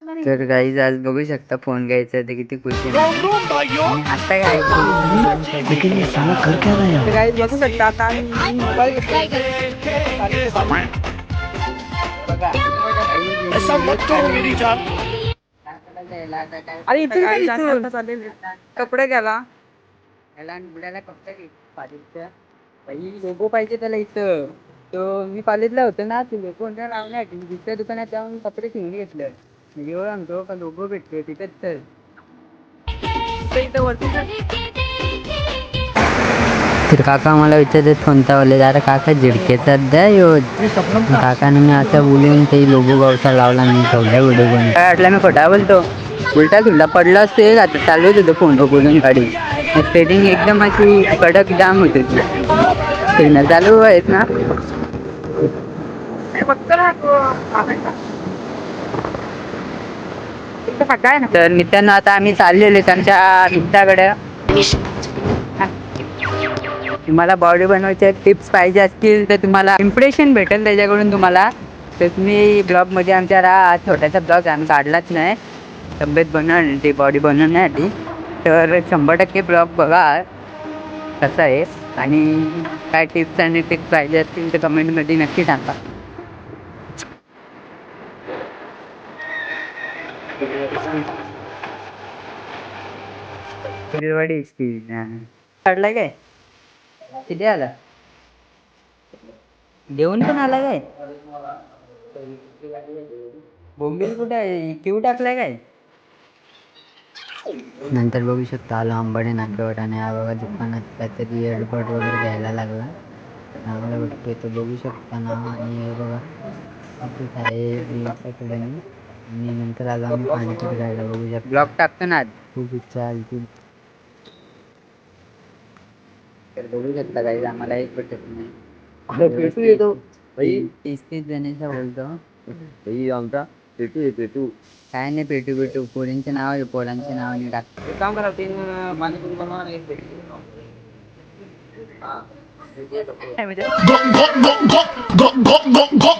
तर गाईज आज बघू शकता फोन घ्यायचा तर किती खुशी आहे मला. आणि आता काय लेकिन ये साला कर क्या रहा है तर यहाँ? गाईज बघू शकता आता आम्ही मोबाईल घेतला. बघा ऐसा मत करो मेरी जान. अरे इथून काय इथून कपडे घ्यायला. याला बुड्याला कपडे पालिशच्या बाई लोगो पाहिजे त्याला इथं. तो मी कॉलेजला होतो ना ते लोगो लावण्यासाठी दुसऱ्या दुकानात जाऊन कपडे शिवून घेतलं. एवढं सांगतो का लोगो भेटतो तिथंच तर. इथं वरती तर काका मला विचारतात कोणता वाले जरा काका झिडकेचा द्या योज काकाने मी असं बोलून ते लोगो गावचा लावला मी ठेवल्या व्हिडिओ बनवून काय वाटलं मी खोटा बोलतो उलटा तुला पडला असते आता चालूच होतं फोन बोलून गाडी स्टेटिंग एकदम अशी कडक जाम होत होती सिग्नल चालू आहेत ना तर मित्रांनो आता आम्ही चाललेलो त्यांच्या मित्राकडे तुम्हाला बॉडी बनवायचे टिप्स पाहिजे असतील तर तुम्हाला इम्प्रेशन भेटेल त्याच्याकडून तुम्हाला तर तुम्ही ब्लॉगमध्ये आमच्या हा छोटासा ब्लॉग आम्ही काढलाच नाही तब्येत बनवण्यासाठी बॉडी बनवण्यासाठी तर 100% ब्लॉग बघा कसा आहे आणि काय टिप्स आणि ट्रिक्स पाहिजे असतील तर कमेंटमध्ये नक्की सांगा काढलाय काय किती आला देऊन पण आला काय बोंबील कुठे आहे क्यू टाकलाय काय नंतर बघू शकता आलो अंबाडी नाक्यावर आणि या बघा दुकानात काहीतरी एअरपोर्ट वगैरे घ्यायला लागला आम्हाला भेटतोय तो बघू शकता ना आणि हे बघा इथेच आहे आणि नंतर आलो आम्ही पाणीपुरी खायला बघू शकता ब्लॉग टाकतो ना खूप इच्छा आली ती तर बघू शकता काही आम्हाला एक भेटत नाही पेटू येतो भाई. 30 जणीचा बोलतो भाई आमचा पेटू पेटू. काय नाही पेटू पोरींचे नाव आहे पोरांचे नाव नाही टाक एक काम करा 3 पाणीपुरी बनवा आणि एक पेटी. Go, go, go, go, go, go, go, go, go.